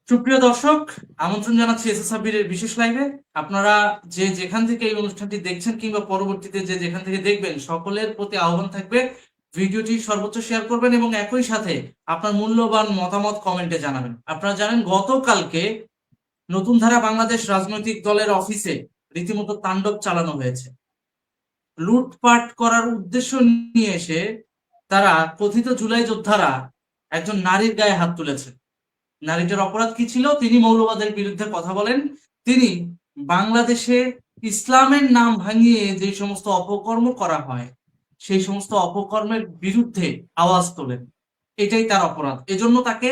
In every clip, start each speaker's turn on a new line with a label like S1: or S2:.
S1: সুপ্রিয় দর্শক, আমন্ত্রণ জানাচ্ছি এস এস সাব্বিরের বিশেষ লাইভে। আপনারা যে যেখান থেকে এই অনুষ্ঠানটি দেখছেন কিংবা পরবর্তীতে যে যেখান থেকে দেখবেন, সকলের প্রতি আহ্বান থাকবে ভিডিওটি সর্বোচ্চ শেয়ার করবেন এবং একই সাথে আপনার মূল্যবান মতামত কমেন্টে জানাবেন। আপনারা জানেন গতকালকে নতুন ধারা বাংলাদেশ রাজনৈতিক দলের অফিসে রীতিমতো তাণ্ডব চালানো হয়েছে। লুটপাট করার উদ্দেশ্য নিয়ে এসে তারা কথিত জুলাই যোদ্ধারা একজন নারীর গায়ে হাত তুলেছে। নারীটার অপরাধ কি ছিল? তিনি মৌলবাদের বিরুদ্ধে কথা বলেন। তিনি বাংলাদেশে ইসলামের নাম ভাঙিয়ে যে সমস্ত অপকর্ম করা হয় সেই সমস্ত অপকর্মের বিরুদ্ধে আওয়াজ তোলেন। এটাই তার অপরাধ। এজন্য তাকে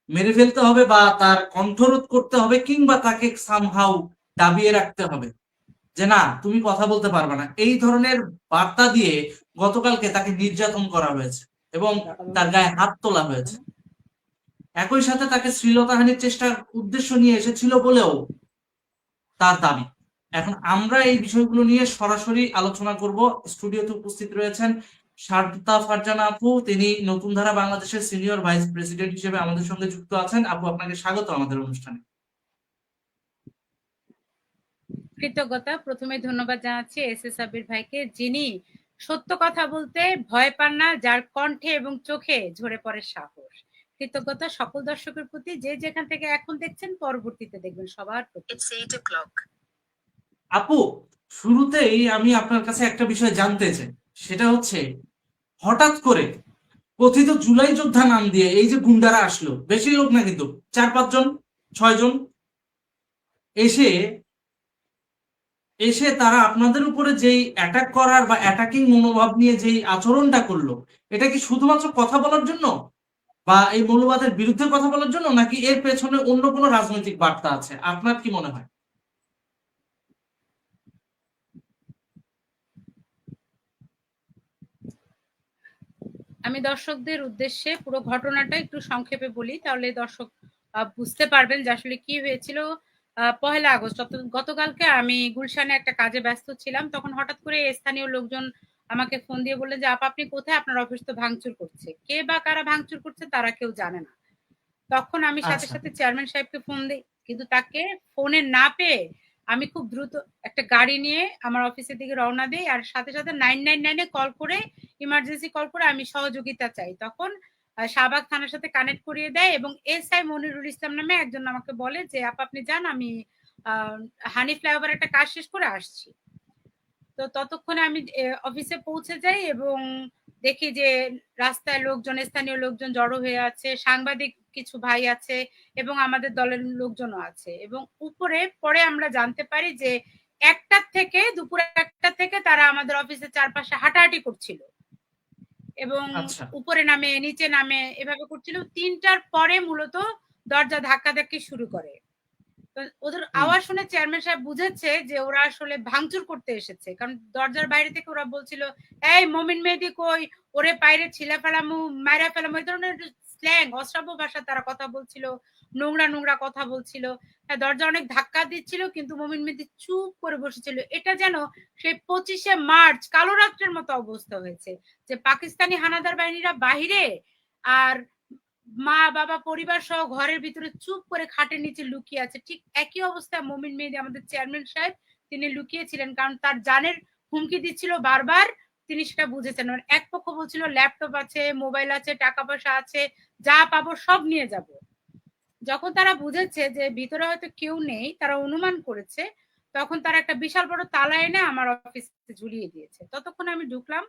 S1: মেরে ফেলতে হবে বা তার কণ্ঠরোধ করতে হবে কিংবা তাকে সামহাউ দাবিয়ে রাখতে হবে যে না, তুমি কথা বলতে পারবে না। এই ধরনের বার্তা দিয়ে গতকালকে তাকে নির্যাতন করা হয়েছে এবং তার গায়ে হাত তোলা হয়েছে। একই সাথে তাকে শ্লীলতাহানির চেষ্টার উদ্দেশ্য নিয়ে এসেছিল বলেও তার দাবি। এখন আমরা এই বিষয়গুলো নিয়ে সরাসরি আলোচনা করব। স্টুডিওতে উপস্থিত রয়েছেন শারদা ফারজানা আপু, তিনি নতুন ধারা বাংলাদেশের সিনিয়র ভাইস প্রেসিডেন্ট হিসেবে আমাদের সঙ্গে যুক্ত আছেন। আপু, আপনাকে স্বাগত আমাদের অনুষ্ঠানে।
S2: কৃতজ্ঞতা। প্রথমে ধন্যবাদ জানাচ্ছি এস এস সাব্বির ভাইকে, যিনি সত্য কথা বলতে ভয় পান না, যার কণ্ঠে এবং চোখে ঝরে পড়ে সাহস। কৃতজ্ঞতা সকল দর্শকের প্রতি, যে যেখান থেকে এখন দেখছেন পরবর্তীতে দেখবেন, সবার প্রতি।
S1: আপু, শুরুতেই আমি আপনার কাছে একটা বিষয় জানতে চাই, সেটা হচ্ছে হঠাৎ করে কথিত জুলাই যোদ্ধা নাম দিয়ে এই যে গুন্ডারা আসলো, বেশি লোক না কিন্তু 4-5 জন, 6 জন এসে এসে তারা আপনাদের উপরে যেই অ্যাটাক করার বা অ্যাটাকিং মনোভাব নিয়ে যেই আচরণটা করলো, এটা কি শুধুমাত্র কথা বলার জন্য বা এই মৌলবাদের বিরুদ্ধে কথা বলার জন্য, নাকি এর পেছনে অন্য কোনো রাজনৈতিক বার্তা আছে? আপনার কি মনে হয়?
S2: আমি দর্শকদের উদ্দেশ্যে পুরো ঘটনাটা একটু সংক্ষেপে বলি, তাহলে দর্শক বুঝতে পারবেন যে আসলে কি হয়েছিল। 1 আগস্ট গতকালকে আমি গুলশানে একটা কাজে ব্যস্ত ছিলাম। তখন হঠাৎ করে স্থানীয় লোকজন আমাকে ফোন দিয়ে বললেন যে আপনি কোথায়, আপনার অফিস তো ভাঙচুর করছে। কে বা কারা ভাঙচুর করছে তারা কেউ জানে না। তখন আমি সাথে
S1: আচ্ছা।
S2: সাথে চেয়ারম্যান সাহেবকে ফোন দিই, কিন্তু তাকে ফোনে না পেয়ে আমি খুব দ্রুত একটা গাড়ি নিয়ে আমার অফিসের দিকে রওনা দিই, আর সাথে সাথে 999-এ কল করে, ইমার্জেন্সি কল করে আমি সহযোগিতা চাই। তখন শাহবাগ থানার সাথে কানেক্ট করিয়ে দেয় এবং এসআই মনিরুল ইসলাম নামে একজন আমাকে বলে যে আপনি যান, আমি হানি ফ্লাইওভার একটা কাজ শেষ করে আসছি। তো ততক্ষণে আমি অফিসে পৌঁছে যাই এবং দেখি যে রাস্তায় লোকজন, স্থানীয় লোকজন জড়ো হয়ে আছে, সাংবাদিক কিছু ভাই আছে এবং আমাদের দলের লোকজনও আছে। এবং উপরে পরে আমরা জানতে পারি যে দুপুর 1টা থেকে তারা আমাদের অফিসের চারপাশে হাঁটাহাঁটি করছিল এবং
S1: আচ্ছা।
S2: উপরে নামে নিচে নামে এভাবে করছিল। 3টার পরে মূলত দরজা ধাক্কাধাক্কি শুরু করে। ওদের আওয়াজ শুনে চেয়ারম্যান সাহেব বুঝেছে যে ওরা আসলে ভাঙচুর করতে এসেছে, কারণ দরজার বাইরে থেকে ওরা বলছিল, এই মমিন মেহেদি কই, ওরে পাইরে ছিলা ফেলামু, মাইরা ফেলামু, এই ধরনের স্ল্যাং, অশ্রাব্য ভাষা তারা কথা বলছিল, নোংরা নোংরা কথা বলছিল। দরজা অনেক ধাক্কা দিচ্ছিল, কিন্তু মমিন মেহেদি চুপ করে বসেছিল। এটা যেন সেই 25শে মার্চ কালো রাত্রের মতো অবস্থা হয়েছে, যে পাকিস্তানি হানাদার বাহিনীরা বাহিরে আর মা বাবা পরিবার সহ ঘরের ভিতরে চুপ করে খাটের নিচে লুকিয়ে আছে। ঠিক একই অবস্থায় মমিন মেহেদি, আমাদের চেয়ারম্যান সাহেব, তিনি লুকিয়েছিলেন, কারণ তার জানের হুমকি দিচ্ছিল বারবার। তিনি সেটা বুঝেছেন। এক পক্ষ বলছিল ল্যাপটপ আছে, মোবাইল আছে, টাকা পয়সা আছে, যা পাবো সব নিয়ে যাব। যখন তারা বুঝেছে যে ভিতরে হয়তো কেউ নেই, তারা অনুমান করেছে, তখন তারা একটা বিশাল বড় তালা এনে আমার অফিসে ঝুলিয়ে দিয়েছে। ততক্ষণ আমি ঢুকলাম,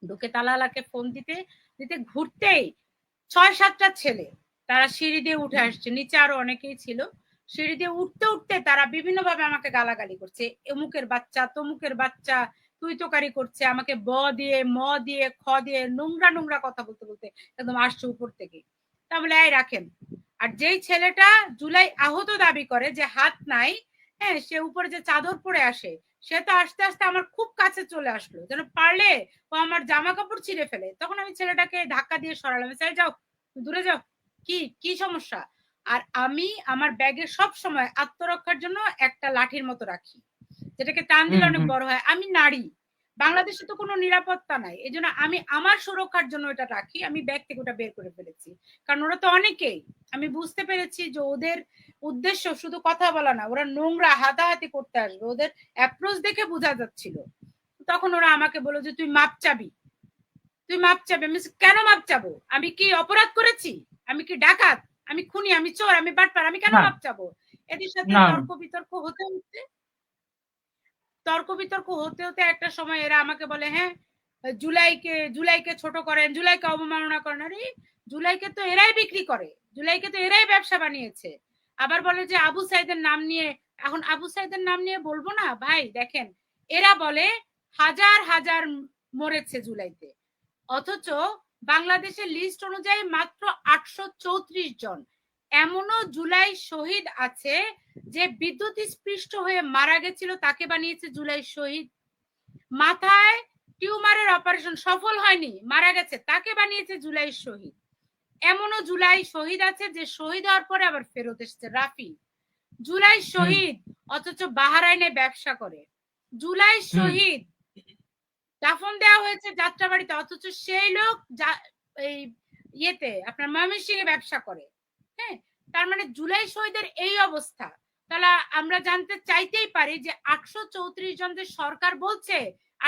S2: ঢুকে তালাওয়ালাকে ফোন দিতে দিতে ঘুরতেই 6-7টা ছেলে তারা সিঁড়ি দিয়ে উঠে আসছে, নিচে আরো অনেকেই ছিল। সিঁড়ি দিয়ে উঠতে উঠতে তারা বিভিন্ন ভাবে আমাকে গালাগালি করছে, অমুকের বাচ্চা, তমুকের বাচ্চা, তুই তোকারি করছে, আমাকে ব দিয়ে, ম দিয়ে, খ দিয়ে নোংরা নোংরা কথা বলতে বলতে একদম আসছে উপর থেকে। তা বলে এই রাখেন। আর যেই ছেলেটা জুলাই আহত দাবি করে, যে হাত নাই, হ্যাঁ, সে উপরে যে চাদর পরে আসে, সে তো আস্তে আস্তে আমার খুব কাছে চলে আসলো, যেন পারলে ও আমার জামা কাপড় ছিঁড়ে ফেলে। তখন আমি ছেলেটাকে ধাক্কা দিয়ে সরালাম, চাই যাও, দূরে যাও, কি কি সমস্যা। আর আমি আমার ব্যাগে সব সময় আত্মরক্ষার জন্য একটা লাঠির মতো রাখি, যেটাকে টান দিলে অনেক বড় হয়। আমি নারী, বাংলাদেশে তো কোনো নিরাপত্তা নাই, এজন্য আমি আমার সুরক্ষার জন্য এটা রাখি। আমি ব্যাগ থেকে ওটা বের করে ফেলেছি, কারণ ওরা তো অনেকেই। আমি বুঝতে পেরেছি যে ওদের উদ্দেশ্য শুধু কথা বলা না, ওরা নোংরা হাতাহাতি করতে আসবে, ওদের অ্যাপ্রোচ দেখে বোঝা যাচ্ছিল। তখন ওরা আমাকে বলল যে তুই মাপ চাবি, তুই মাপ চাবি। আমি কেন মাপ চাবো? আমি কি অপরাধ করেছি? আমি কি ডাকাত? আমি খুনি? আমি চোর? আমি বাটপার? আমি কেন মাপ চাবো? এদের সাথে তর্ক বিতর্ক হতে হতে একটা সময় এরা আমাকে বলে হ্যাঁ জুলাইকে ছোট করেন, জুলাইকে অবমাননা করেন। আরে জুলাইকে তো এরাই বিক্রি করে, জুলাইকে তো এরাই ব্যবসা বানিয়েছে। আবার বলে যে আবু সাইদের নাম নিয়ে, এখন আবু সাইদের নাম নিয়ে বলবো না ভাই? দেখেন এরা বলে হাজার হাজার মরেছে জুলাইতে, অথচ বাংলাদেশের লিস্ট অনুযায়ী মাত্র 834 জন। এমনও জুলাই শহীদ আছে যে বিদ্যুৎ স্পৃষ্ট হয়ে মারা গেছিল, তাকে বানিয়েছে জুলাই শহীদ। মাথায় টিউমারের অপারেশন সফল হয়নি, মারা গেছে, তাকে বানিয়েছে জুলাই শহীদ। এমনও জুলাই শহীদ আছে যে শহীদ হওয়ার পরে আবার ফেরত এসেছে, রাফি। জুলাই শহীদ অথচ বাহারাইনে ব্যবসা করে। জুলাই শহীদ দাফন দেওয়া হয়েছে যাত্রাবাড়িতে, অথচ সেই লোক এই ইয়েতে আপনার ময়মনসিংহে ব্যবসা করে। হ্যাঁ, তার মানে জুলাই শহীদের এই অবস্থা। তাহলে আমরা জানতে চাইতেই পারি যে 834 জন যে সরকার বলছে,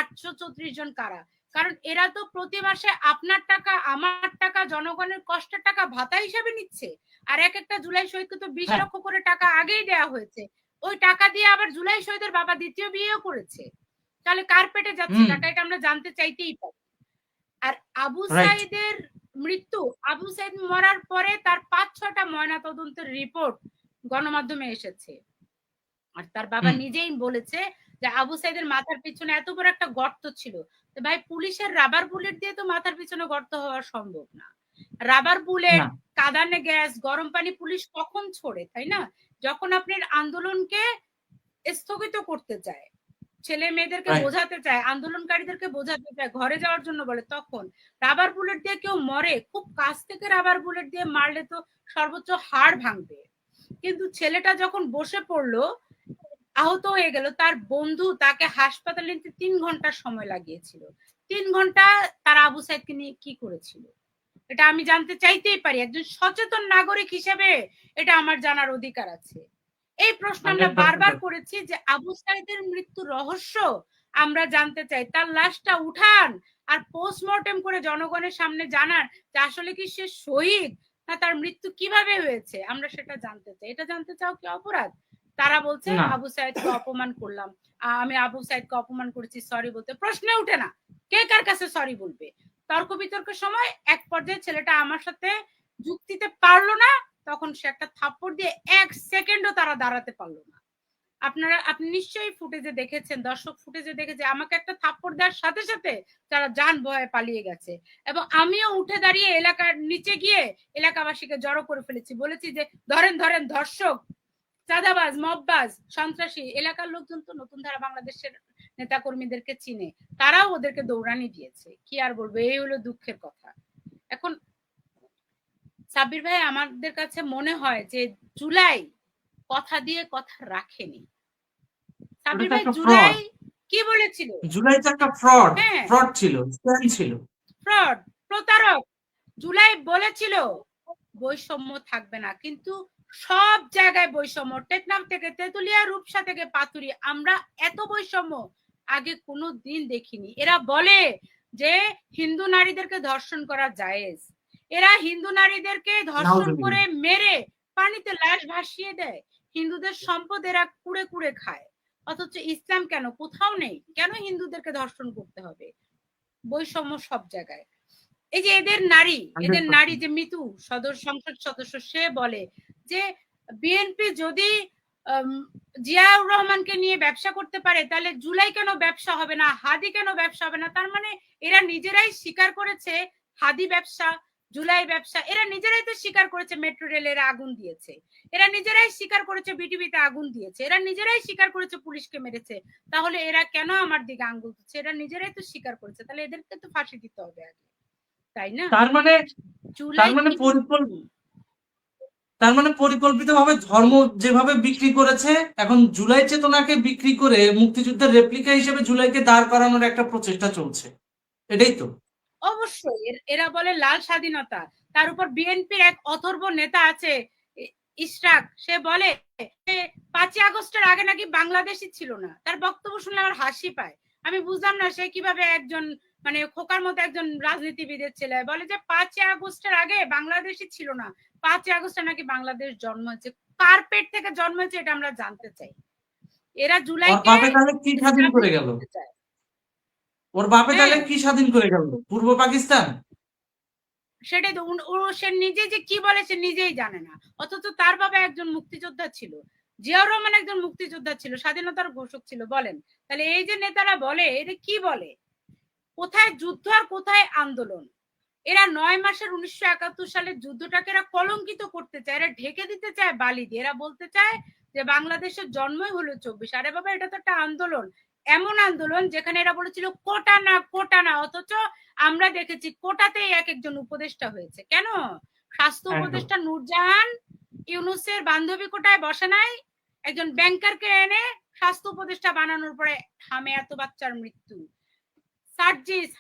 S2: 834 জন কারা? কারণ এরা তো প্রতি মাসে আপনার টাকা আমার টাকা জনগণের কষ্টের টাকা ভাতা হিসাবে নিচ্ছে। আর এক একটা জুলাই শহীদকে তো 20 লক্ষ করে টাকা আগেই দেওয়া হয়েছে। ওই টাকা দিয়ে আবার জুলাই শহীদের বাবা দ্বিতীয় বিয়েও করেছে। তাহলে কার পেটে যাচ্ছে টাকা? এটা আমরা জানতে চাইতেই পারি। আর আবু সাইদের মৃত্যু, আবু সাইদ মরার পরে তার 5-6টা ময়না তদন্তের রিপোর্ট গণমাধ্যমে এসেছে। আর তার বাবা নিজেই বলেছে যে আবু সাইদের মাথার পিছনে এত বড় একটা গর্ত ছিল। তো ভাই পুলিশের রাবার বুলেট দিয়ে তো মাথার পিছনে গর্ত হওয়া সম্ভব না। রাবার বুলেট, কাঁদানে গ্যাস, গরম পানি পুলিশ কখন ছোড়ে, তাই না? যখন আপনি আন্দোলনকে স্থগিত করতে চায়, ছেলে মেয়েদেরকে বোঝাতে চায়, আন্দোলনকারীদেরকে বোঝাতে চায়, ঘরে যাওয়ার জন্য বলে, তখন রাবার বুলেট দিয়ে কেউ মরে, খুব কাছ থেকে রাবার বুলেট দিয়ে মারলে তো সর্বোচ্চ হাড় ভাঙবে। কিন্তু ছেলেটা যখন বসে পড়লো, আহত হয়ে গেল, তার বন্ধু তাকে হাসপাতালে নিতে 3 ঘন্টা সময় লাগিয়েছিল। 3 ঘন্টা তারা আবু সাইদকে নিয়ে কি করেছিল? এটা আমি জানতে চাইতেই পারি। একজন সচেতন নাগরিক হিসেবে এটা আমার জানার অধিকার আছে। এই প্রশ্ন আমরা বারবার করেছি যে আবু সাইদের মৃত্যুর রহস্য আমরা জানতে চাই। তার লাশটা উঠান আর পোস্টমর্টেম করে জনগণের সামনে জানান যে আসলে কি সে শহীদ না তার মৃত্যু কিভাবে হয়েছে, আমরা সেটা জানতে চাই। এটা জানতে চাও কি অপরাধ? তারা বলছে আবু সাইদকে অপমান করলাম, আমি আবু সাইদকে অপমান করেছি, সরি বলতে প্রশ্নে উঠে না। কে কার কাছে সরি বলবে? তর্ক বিতর্কের সময় এক পর্যায়ে ছেলেটা আমার সাথে যুক্তিতে পারলো না, তখন সে একটা থাপ্পড় দিয়ে 1 সেকেন্ডও তারা দাঁড়াতে পারলো না। আপনি নিশ্চয়ই ফুটেজে দেখেছেন, দর্শক ফুটেজে দেখেছে, আমাকে একটা থাপ্পড় দেওয়ার সাথে সাথে তারা জান ভয়ে পালিয়ে গেছে। এবং আমিও উঠে দাঁড়িয়ে এলাকার নিচে গিয়ে এলাকাবাসীকে জড়ো করে ফেলেছি, বলেছি যে ধরেন ধরেন, ধর্ষক, চাঁদাবাজ, মববাজ, সন্ত্রাসী। এলাকার লোকজন তো নতুন ধারা বাংলাদেশের নেতা কর্মীদেরকে চিনে, তারাও ওদেরকে দৌড়ানি দিয়েছে। কি আর বলবো, এই হলো দুঃখের কথা। এখন সাব্বির ভাই, আমাদের কাছে মনে হয় যে জুলাই কথা দিয়ে কথা রাখেনি। সাব্বির ভাই, জুলাই কি বলেছিল?
S1: জুলাই তো একটা ফ্রড ছিল, স্ক্যাম ছিল,
S2: ফ্রড, প্রতারক। জুলাই বলেছিল বৈষম্য থাকবে না, কিন্তু সব জায়গায় বৈষম্য। টেকনাফ থেকে তেতুলিয়া, রূপসা থেকে পাতুরি, আমরা এত বৈষম্য আগে কোনো দিন দেখিনি। এরা বলে যে হিন্দু নারীদেরকে ধর্ষণ করা জায়েজ, এরা হিন্দু নারীদেরকে ধর্ষণ করে মেরে পানিতে লাশ ভাসিয়ে দেয়, হিন্দুদের সম্পদ এরা কুড়ে কুড়ে খায়। অথচ ইসলাম কেন কোথাও নেই, কেন হিন্দুদেরকে ধর্ষণ করতে হবে? বৈষম্য সব জায়গায়। এই যে এদের নারী যে মিতু সদর সংসদ সদস্য, সে বলে যে বিএনপি যদি জিয়াউর রহমানকে নিয়ে ব্যবসা করতে পারে তাহলে জুলাই কেন ব্যবসা হবে না, হাদি কেন ব্যবসা হবে না? তার মানে এরা নিজেরাই স্বীকার করেছে হাদি ব্যবসা, জুলাই ব্যবসা। এরা নিজেরাই তো স্বীকার করেছে মেট্রো রেলের আগুন দিয়েছে, এরা নিজেরাই স্বীকার করেছে বিটিভিতে আগুন দিয়েছে, এরা নিজেরাই স্বীকার করেছে পুলিশকে মেরেছে। তাহলে এরা কেন আমার দিকে আঙ্গুল তুলছে? এরা নিজেরাই তো স্বীকার করেছে, তাহলে এদেরকে তো ফাঁসি দিতে হবে আগে, তাই না? তার
S1: মানে পরিকল্পিতভাবে ধর্ম যেভাবে বিক্রি করেছে, এখন জুলাই চেতনাকে বিক্রি করে মুক্তিযুদ্ধের রেপ্লিকা হিসেবে জুলাইকে দাঁড় করানোর একটা প্রচেষ্টা চলছে, এটাই তো।
S2: অবশ্যই এরা বলে লাল স্বাধীনতা, তার উপর বিএনপির এক অথর্ব নেতা আছে ইশরাক, সে বলে 5ই আগস্টের আগে নাকি বাংলাদেশই ছিল না। তার বক্তব্য শুনলে আমার হাসি পায়। আমি বুঝলাম না সে কিভাবে একজন মানে খোকার মতো একজন রাজনীতিবিদের ছেলে বলে যে 5ই আগস্টের আগে বাংলাদেশই ছিল না, 5ই আগস্টে নাকি বাংলাদেশ জন্ম হয়েছে। কার পেট থেকে জন্ম হয়েছে এটা আমরা জানতে চাই। এরা
S1: ওর
S2: জুলাইকে
S1: বাপে তাহলে কি স্বাধীন করে গেল? ওর বাপে তাহলে
S2: হ্যাঁ
S1: কি স্বাধীন করে গেল? পূর্ব পাকিস্তান?
S2: সেটাই তো সে নিজে যে কি বলে সে নিজেই জানে না, অথচ তার বাবা একজন মুক্তিযোদ্ধা ছিল, জিয়াউর রহমান একজন মুক্তিযোদ্ধা ছিল, স্বাধীনতার ঘোষক ছিল। বলেন তাহলে এই যে নেতারা বলে এটা কি বলে, কোথায় যুদ্ধ আর কোথায় আন্দোলন? এরা 9 মাসের 1971 সালের যুদ্ধটাকে এরা কলঙ্কিত করতে চায়, এরা ঢেকে দিতে চায় বালি দিয়ে। এরা বলতে চায় যে বাংলাদেশের জন্মই হলো 24। আরে বাবা এটা তো একটা আন্দোলন, এমন আন্দোলন যেখানে এরা বলেছিল কোটা না কোটা না, অথচ আমরা দেখেছি কোটাতেই এক একজন উপদেষ্টা হয়েছে। কেন? স্বাস্থ্য উপদেষ্টা নূরজাহান ইউনূসের বান্ধবী কোটায় বসে নাই, একজন ব্যাংকারকে এনে স্বাস্থ্য উপদেষ্টা বানানোর পরে হামে এত বাচ্চার মৃত্যু। সার্জিস,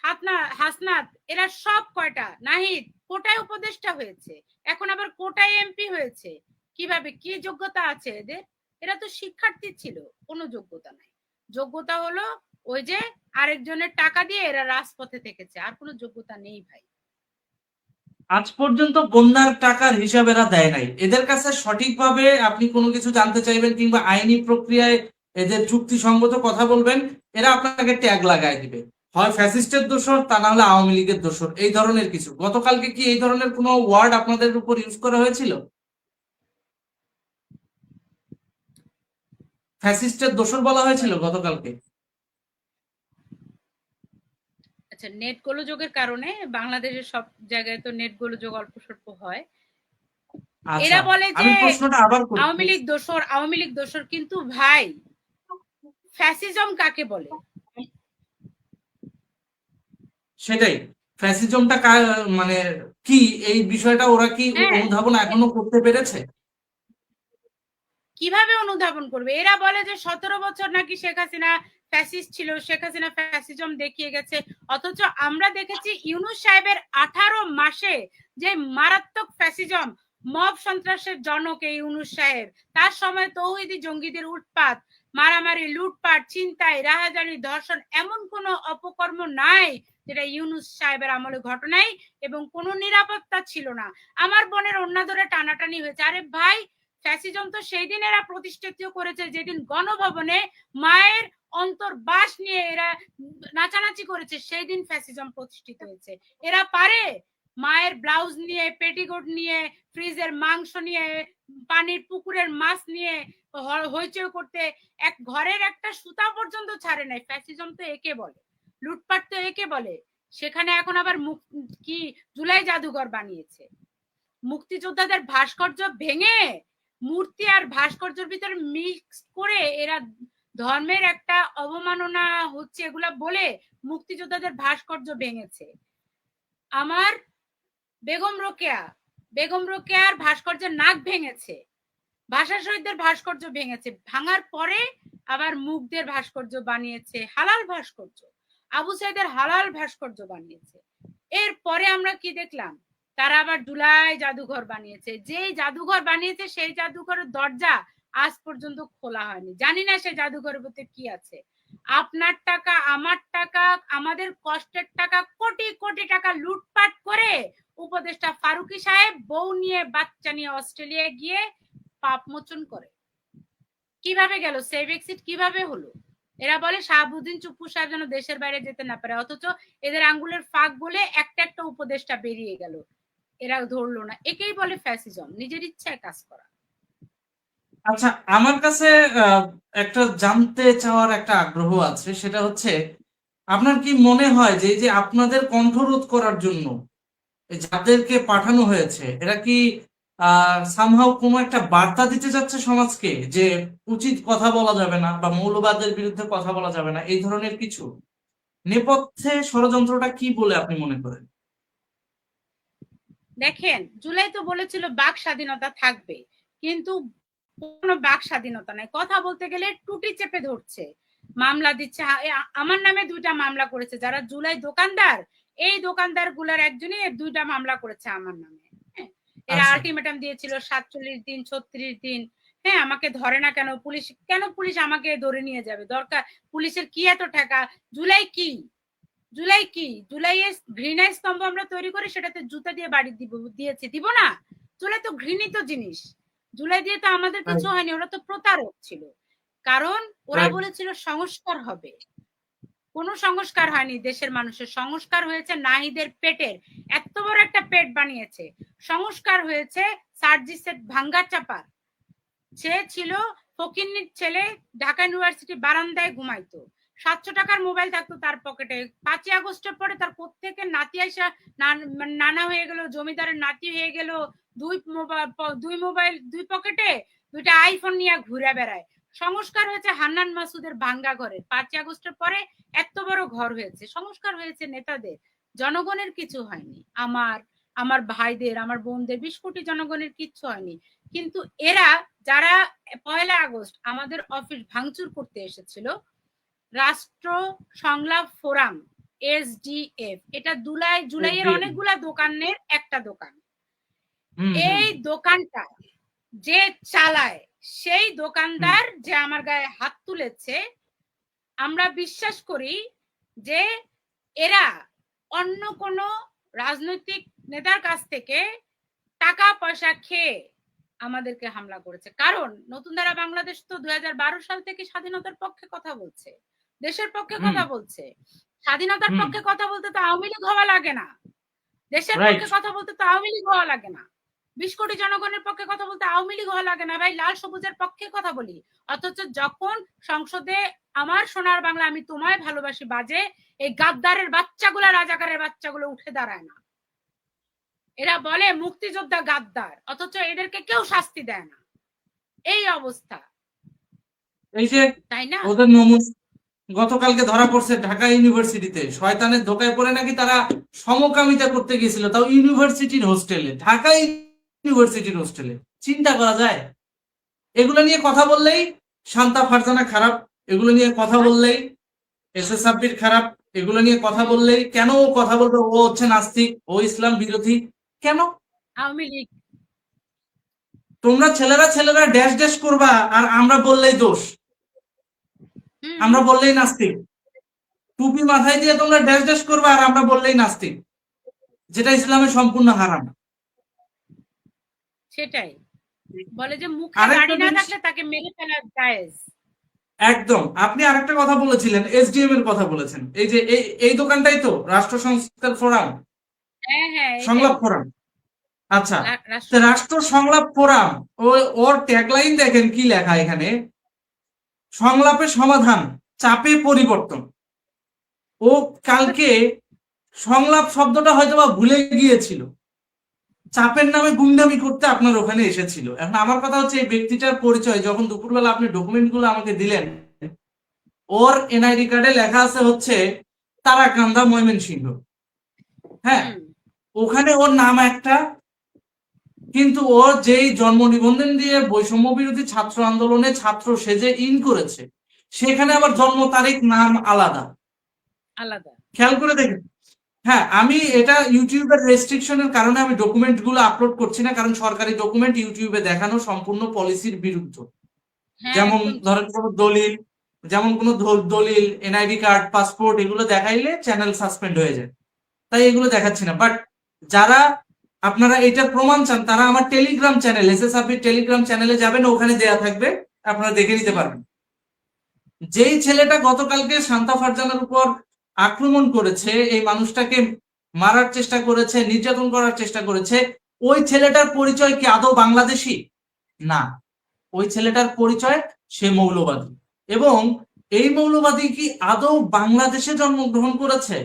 S2: হাসনাত এরা সব কয়টা নাহিদ কোটায় উপদেষ্টা হয়েছে, এখন আবার কোটায় এমপি হয়েছে। কিভাবে, কি যোগ্যতা আছে এদের? এরা তো শিক্ষার্থী ছিল, কোনো যোগ্যতা নাই। যোগ্যতা হলো ওই যে আরেকজনের টাকা দিয়ে এরা রাজপথে থেকেছে, আর কোনো যোগ্যতা নেই ভাই।
S1: আজ পর্যন্ত বন্যার টাকার হিসাব এরা দেয় নাই। এদের কাছে সঠিকভাবে আপনি কোনো কিছু জানতে চাইবেন কিংবা আইনি প্রক্রিয়ায় এদের যুক্তিসঙ্গত কথা বলবেন, এরা আপনাকে ট্যাগ লাগায় দিবে, হয় ফ্যাসিস্টের দোষর, তা না হলে আওয়ামী লীগের দোষর, এই ধরনের কিছু। গতকালকে কি এই ধরনের কোনো ওয়ার্ড আপনাদের উপর ইউজ করা হয়েছিল? ফ্যাসিস্টের দোষর বলা হয়েছিল গতকালকে?
S2: আচ্ছা, নেট গোলযোগের কারণে বাংলাদেশের সব জায়গায় তো নেট গোলযোগ অল্প স্বল্প হয়।
S1: আচ্ছা,
S2: এরা বলে যে
S1: আমি প্রশ্নটা আবার করছি।
S2: আওয়ামী লীগ দোষর, কিন্তু ভাই ফ্যাসিজম কাকে বলে?
S1: সেটাই, ফ্যাসিজমটা মানে কি, এই বিষয়টা ওরা কি
S2: হ্যাঁ
S1: অনুধাবন এখনো করতে পেরেছে?
S2: কিভাবে অনুধাবন করবে? এরা বলে যে 17 বছর নাকি শেখ হাসিনা ফ্যাসিস্ট ছিল, শেখ হাসিনা ফ্যাসিজম দেখিয়ে গেছে, অথচ আমরা দেখেছি ইউনূস সাহেবের 18 মাসে যে মারাত্মক ফ্যাসিজম, মব সন্ত্রাসের জনক এই ইউনূস সাহেব। তার সময় তৌহিদি জঙ্গিদের উৎপাত, মারামারি, লুটপাট, ছিনতাই, রাহাজানি, ধর্ষণ, এমন কোনো অপকর্ম নাই যেটা ইউনূস সাহেবের আমলে ঘটনাই, এবং কোনো নিরাপত্তা ছিল না। আমার বোনের ওড়না ধরে টানাটানি হয়েছে। আরে ভাই ফ্যাসিজম তো সেই দিন এরা প্রতিষ্ঠিত করেছে যেদিন গণভবনে মায়ের অন্তর্বাস নিয়ে এরা নাচানাচি করেছে, সেই দিন ফ্যাসিজম প্রতিষ্ঠিত হয়েছে। এরা পারে মায়ের ব্লাউজ নিয়ে, পেটিকোট নিয়ে, ফ্রিজের মাংস নিয়ে, পানির পুকুরের মাছ নিয়ে হইচই করতে, এক ঘরের একটা সুতা পর্যন্ত ছাড়ে নাই। ফ্যাসিজম তো একে বলে, লুটপাট তো একে বলে। সেখানে এখন আবার কি জুলাই জাদুঘর বানিয়েছে, মুক্তিযোদ্ধাদের ভাস্কর্য ভেঙে মূর্তি আর ভাস্কর্যের ভিতরে মিক্স করে এরা ধর্মের একটা অবমাননা হচ্ছে এগুলা বলে মুক্তিযোদ্ধাদের ভাস্কর্য ভেঙেছে। আমার বেগম রোকেয়ার ভাস্কর্যের নাক ভেঙেছে, ভাষা শহীদদের ভাস্কর্য ভেঙেছে, ভাঙার পরে আবার মুগদের ভাস্কর্য বানিয়েছে, হালাল ভাস্কর্য, আবু সাইদের হালাল ভাস্কর্য বানিয়েছে। এরপরে আমরা কি দেখলাম, তারা আবার জুলাই জাদুঘর বানিয়েছে। যেই জাদুঘর বানিয়েছে সেই জাদুঘরের দরজা আজ পর্যন্ত খোলা হয়নি। জানি না সেই জাদুঘরের ভিতরে কি আছে। আপনার টাকা, আমার টাকা, আমাদের কষ্টের টাকা, কোটি কোটি টাকা লুটপাট করে উপদেষ্টা ফারুকি সাহেব বউ নিয়ে বাচ্চা নিয়ে অস্ট্রেলিয়ায় গিয়ে পাপ মোচন করে। কিভাবে গেল? সেভ এক্সিট কিভাবে হলো? এরা বলে শাহাবুদ্দিন চুপ্পু সাহেব যেন দেশের বাইরে যেতে না পারে, অথচ এদের আঙ্গুলের ফাঁক বলে একটা একটা উপদেষ্টা বেরিয়ে গেল, এরা ধরলো না। একেই বলে ফ্যাসিজম, নিজের ইচ্ছায় কাজ করা।
S1: আচ্ছা, আমার কাছে একটা জানতে চাওয়ার একটা আগ্রহ আছে, সেটা হচ্ছে আপনার কি মনে হয় যে এই যে আপনাদের কণ্ঠরোধ করার জন্য যাদেরকে পাঠানো হয়েছে, এরা কি সামহাও কোনো একটা বার্তা দিতে যাচ্ছে সমাজকে, যে উচিত কথা বলা যাবে না বা মৌলবাদের বিরুদ্ধে কথা বলা যাবে না, এই ধরনের কিছু? নেপথ্যে ষড়যন্ত্রটা কি বলে আপনি মনে করেন?
S2: দেখেন, জুলাই তো বলেছিল বাক স্বাধীনতা থাকবে, কিন্তু কোনো বাক স্বাধীনতা নাই। কথা বলতে গেলে টুটি চেপে ধরছে, মামলা দিচ্ছে। আমার নামে 2টা মামলা করেছে, যারা জুলাই দোকানদার এই দোকানদার গুলার একজনই 2টা মামলা করেছে আমার নামে। হ্যাঁ, এরা
S1: আচ্ছা।
S2: আলটিমেটাম দিয়েছিল 47 দিন 36 দিন। হ্যাঁ, আমাকে ধরে না কেন পুলিশ আমাকে ধরে নিয়ে যাবে? দরকার পুলিশের কি এত টাকা? জুলাই কি জুলাইয়ের ঘৃণার স্তম্ভ আমরা তৈরি করে সেটাতে জুতা দিয়ে বাড়ি দিব না? জুলাই তো ঘৃণিত জিনিস। জুলাই দিয়ে তো আমাদের কিছু হয়নি, ওরা তো প্রতারক ছিল। কারণ ওরা
S1: Right.
S2: বলেছিল সংস্কার হবে, কোনো সংস্কার হয়নি। দেশের মানুষের সংস্কার হয়েছে নাহিদের পেটের, এত বড় একটা পেট বানিয়েছে। সংস্কার হয়েছে সার্জিসের ভাঙ্গা চাপার। সে ছিল ফকিন্নির ছেলে, ঢাকা ইউনিভার্সিটি বারান্দায় ঘুমাইতো, 700 টাকার মোবাইল থাকতো তার পকেটে। 5ই আগস্টের পরে তার প্রত্যেকের নাতি আসা নানা হয়ে গেল, জমিদারের নাতি হয়ে গেল, দুই পকেটে 2টা আইফোন নিয়ে ঘুরে বেড়ায়। সংস্কার হয়েছে হান্নান মাসুদের ভাঙ্গা ঘরের। 5ই আগস্টের পরে এত বড় ঘর হয়েছে। সংস্কার হয়েছে নেতাদের, জনগণের কিছু হয়নি। আমার ভাইদের, আমার বোনদের, 20 কোটি জনগণের কিচ্ছু হয়নি। কিন্তু এরা যারা 1 আগস্ট আমাদের অফিস ভাঙচুর করতে এসেছিল, রাষ্ট্র সংলাপ ফোরাম SDF, এটা জুলাইয়ের অনেকগুলা দোকানের একটা দোকান। এই দোকানটা যে চালায়, সেই দোকানদার যে আমার গায়ে হাত তুলেছে, আমরা বিশ্বাস করি যে এরা অন্য কোনো রাজনৈতিক নেতার কাছ থেকে টাকা পয়সা খেয়ে আমাদেরকে হামলা করেছে। কারণ নতুন ধারা বাংলাদেশ তো 2012 সাল থেকে স্বাধীনতার পক্ষে কথা বলছে, দেশের পক্ষে কথা বলছে। স্বাধীনতার পক্ষে কথা বলতে তো আওয়ামী লীগ হওয়া লাগে না, দেশের পক্ষে কথা বলতে তো আওয়ামী লীগ হওয়া লাগে না, 20 কোটি জনগণের পক্ষে কথা বলতে আওয়ামী লীগ হওয়া লাগে না। ভাই, লাল সবুজের পক্ষে কথা বলি। অথচ যখন সংসদে আমার সোনার বাংলা আমি তোমায় ভালোবাসি বাজে, এই গাদ্দারের বাচ্চাগুলা, রাজাকারের বাচ্চাগুলো উঠে দাঁড়ায় না। এরা বলে মুক্তিযোদ্ধা গাদ্দার, অথচ এদেরকে কেউ শাস্তি দেয় না। এই অবস্থা,
S1: এই যে
S2: তাই না?
S1: ওদের নমুনা গতকালকে ধরা পড়ছে ঢাকা ইউনিভার্সিটিতে, শয়তানের ধোকায় পড়ে নাকি তারা সমকামিতা করতে গিয়েছিল, তাও ইউনিভার্সিটির হোস্টেলে, ঢাকা ইউনিভার্সিটির হোস্টেলে। চিন্তা করা যায়? এগুলো নিয়ে কথা বললেই শান্তা ফারজানা খারাপ, এগুলো নিয়ে কথা বললেই SS সাব্বির খারাপ, এগুলো নিয়ে কথা বললেই কেন ও কথা বলবে, ও হচ্ছে নাস্তিক, ও ইসলাম বিরোধী। কেন?
S2: আওয়ামী লীগ।
S1: তোমরা ছেলেরা ড্যাশ ড্যাশ করবা আর আমরা বললেই দোষ, আমরা বললেই নাস্তিক। টুপি মাথায় দিয়ে তোমরা ড্যাশ ড্যাশ করবা আর আমরা বললেই নাস্তিক, যেটা ইসলামে সম্পূর্ণ হারাম।
S2: সেটাই বলে যে মুখে দাড়ি না থাকলে তাকে মেরে ফেলা জায়েজ।
S1: একদম। আপনি আরেকটা কথা বলেছিলেন, SDM এর কথা বলেছেন। এই যে এই দোকানটাই তো রাষ্ট্র সংস্কার ফোরাম, সংলাপ ফোরাম। আচ্ছা, রাষ্ট্র সংলাপ ফোরাম, ওর ট্যাগলাইন দেখেন কি লেখা এখানে, সংলাপে সমাধান, চাপে পরিবর্তন। ও কালকে সংলাপ শব্দটা হয়তো বা ভুলে গিয়েছিল, চাপের নামে গুন্ডামি করতে আপনার ওখানে এসেছিল। এখন আমার কথা হচ্ছে, এই ব্যক্তিটার পরিচয় যখন দুপুরবেলা আপনি ডকুমেন্ট গুলো আমাকে দিলেন, ওর NID কার্ডে লেখা আছে হচ্ছে তারাকান্দা ময়মনসিংহ। হ্যাঁ, ওখানে ওর নাম একটা, কিন্তু ও যেই জন্ম নিবন্ধন দিয়ে বৈষম্য বিরোধী ছাত্র আন্দোলনে ছাত্র সেজে ইন করেছে, সেখানে আবার জন্ম তারিখ নাম আলাদা আলাদা। খেয়াল করে দেখেন। হ্যাঁ, আমি এটা ইউটিউবের রেস্ট্রিকশনের কারণে আমি ডকুমেন্ট গুলো আপলোড করছি না, কারণ সরকারি ডকুমেন্ট ইউটিউবে দেখানো সম্পূর্ণ পলিসির বিরুদ্ধ। যেমন ধরেন কোনো দলিল, দলিল, NID কার্ড, পাসপোর্ট, এগুলো দেখাইলে চ্যানেল সাসপেন্ড হয়ে যায়, তাই এগুলো দেখাচ্ছি না। বাট যারা আপনারা এটার প্রমাণ চান, তারা আমার টেলিগ্রাম চ্যানেল, SSRP টেলিগ্রাম চ্যানেলে যাবেন, ওখানে দেয়া থাকবে, আপনারা দেখে নিতে পারবেন। যেই ছেলেটা গতকালকে শান্তা ফারজানার উপর আক্রমণ করেছে, এই মানুষটাকে মারার চেষ্টা করেছে, নির্যাতন করার চেষ্টা করেছে, ওই ছেলেটার পরিচয় কি আদৌ বাংলাদেশি? না, ওই ছেলেটার পরিচয় সে মৌলবাদী। এবং এই মৌলবাদী কি আদৌ বাংলাদেশে জন্মগ্রহণ করেছে?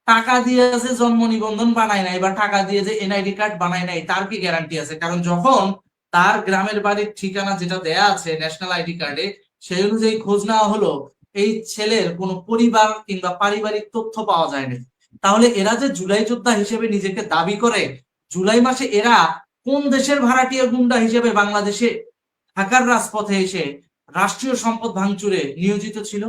S1: টাকা দিয়ে যে জন্ম নিবন্ধন বানায় নাই বা টাকা দিয়ে যে NID কার্ড বানায় নাই, তার কি গ্যারান্টি আছে? কারণ যখন তার গ্রামের বাড়ির ঠিকানা যেটা দেয়া আছে ন্যাশনাল ID কার্ডে, সেই অনুযায়ী খোঁজ নেওয়া হলো, এই ছেলের কোনো পরিবার কিংবা পারিবারিক তথ্য পাওয়া যায়নি। তাহলে এরা যে জুলাই যোদ্ধা হিসেবে নিজেকে দাবি করে, জুলাই মাসে এরা কোন দেশের ভাড়াটিয়া গুন্ডা হিসেবে বাংলাদেশে ঢাকার রাজপথে এসে রাষ্ট্রীয় সম্পদ ভাঙচুরে নিয়োজিত ছিল?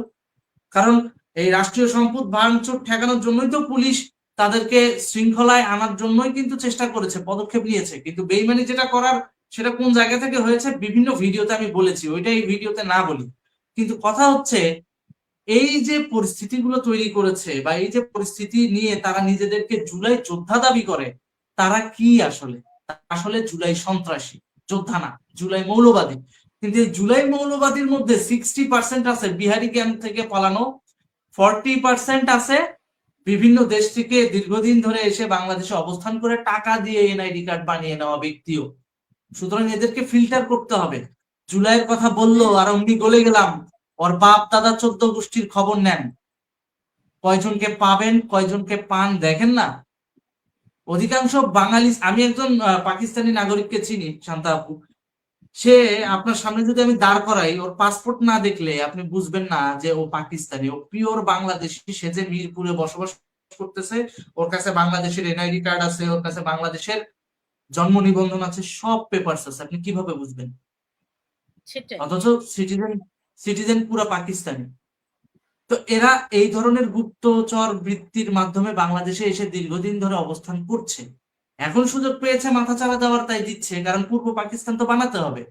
S1: কারণ এই রাষ্ট্রীয় সম্পদ ভাঙচুর ঠেকানোর জন্যই তো পুলিশ তাদেরকে শৃঙ্খলায় আনার জন্যই কিন্তু চেষ্টা করেছে, পদক্ষেপ নিয়েছে। কিন্তু বেইমানি যেটা করার সেটা কোন জায়গা থেকে হয়েছে বিভিন্ন ভিডিওতে আমি বলেছি, ওইটা এই ভিডিওতে না বলি। কিন্তু কথা হচ্ছে এই যে পরিস্থিতিগুলো তৈরি করেছে বা এই যে পরিস্থিতি নিয়ে তারা নিজেদেরকে জুলাই যোদ্ধা দাবি করে, তারা কি আসলে? আসলে জুলাই সন্ত্রাসী, যোদ্ধা না, জুলাই মৌলবাদী। কিন্তু এই জুলাই মৌলবাদীর মধ্যে 60% আছে বিহারি ক্যাম্প থেকে পালানো, 40% আছে বিভিন্ন দেশ থেকে দীর্ঘদিন ধরে এসে বাংলাদেশে অবস্থান করে টাকা দিয়ে এনআইডি কার্ড বানিয়ে নেওয়া ব্যক্তিও। সুতরাং এদেরকে ফিল্টার করতে হবে। জুলাইয়ের কথা বললো আর অমনি গলে গেলাম, ওর বাপ দাদা 14 গোষ্ঠীর খবর নেন, কয়জনকে পাবেন কয়জনকে পান দেখেন না। অধিকাংশ বাঙালি, আমি একজন পাকিস্তানি নাগরিককে চিনি, শান্তা আপু, সে আপনার সামনে যদি আমি দাঁড় করাই, ওর পাসপোর্ট না দেখলে আপনি বুঝবেন না যে ও পাকিস্তানি, ও পিওর বাংলাদেশি। সে যে মিরপুরে বসবাস করতেছে, ওর কাছে বাংলাদেশের এনআইডি কার্ড আছে, ওর কাছে বাংলাদেশের জন্ম নিবন্ধন আছে, সব পেপারস আছে, আপনি কিভাবে বুঝবেন?
S2: সেটাই।
S1: অথচ সিটিজেন সিটিজেন পুরা পাকিস্তানি। তো এরা এই ধরনের গুপ্তচর বৃত্তির মাধ্যমে বাংলাদেশে এসে দীর্ঘদিন ধরে অবস্থান করছে। এখন সুযোগ পেয়েছে মাথা চাড়া দেওয়ার, তাই দিচ্ছে, কারণ পূর্ব পাকিস্তান তো বানাতে হবে।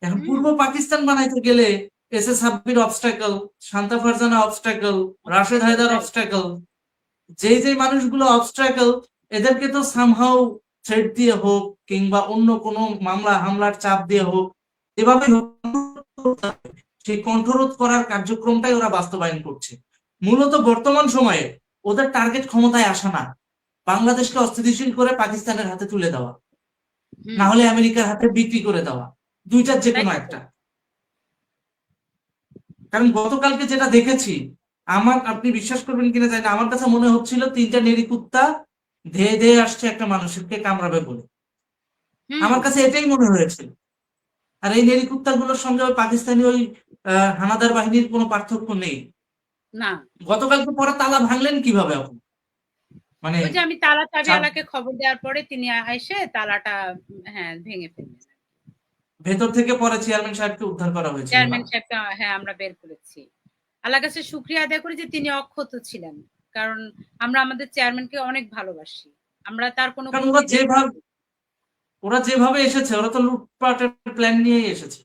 S1: এখন পূর্ব পাকিস্তান বানাইতে গেলে S A Sabbir obstacle, Shanta Farzana obstacle, Rashed Haider obstacle, যেই যে মানুষগুলো অবস্ট্রাকল, এদেরকে তো সামহাও থ্রেট দিয়ে হোক কিংবা অন্য কোনো মামলা হামলার চাপ দিয়ে হোক, এভাবে সেই কণ্ঠরোধ করার কার্যক্রমটাই ওরা বাস্তবায়ন করছে। মূলত বর্তমান সময়ে ওদের টার্গেট ক্ষমতায় আসা না, বাংলাদেশকে অস্থিতিশীল করে পাকিস্তানের হাতে তুলে দেওয়া, না হলে আমেরিকার হাতে বিক্রি করে দেওয়া, দুইটার যে কোনো একটা। কারণ গতকালকে যেটা দেখেছি, আমার, আপনি বিশ্বাস করবেন কিনা জানি না, আমার কাছে মনে হচ্ছিল 3টা নেড়ি কুত্তা ধেয়ে ধেয়ে আসছে একটা মানুষকে কামড়াবে বলে। আমার কাছে এটাই মনে হয়েছিল। আর এই নেড়ি কুত্তাগুলোর সঙ্গে ওই পাকিস্তানি ওই হানাদার বাহিনীর কোনো পার্থক্য নেই।
S2: না,
S1: গতকালকে পরে তালা ভাঙলেন কিভাবে আপনি? মানে
S2: ওই যে আমি তালা চাবিওয়ালাকে খবর দেওয়ার পরে তিনি এসে তালাটা ভেঙে ফেললেন।
S1: ভেতর থেকে পরে চেয়ারম্যান সাহেবকে উদ্ধার করা হয়েছিল না?
S2: চেয়ারম্যান সাহেবকে আমরা বের করেছি। আল্লাহর কাছে শুকরিয়া আদায় করি যে তিনি অক্ষত ছিলেন, কারণ আমরা আমাদের চেয়ারম্যানকে অনেক ভালোবাসি। আমরা তার কোনো
S1: কারণ ওরা যেভাবে এসেছে, ওরা তো লুটপাটের প্ল্যান নিয়েই এসেছে।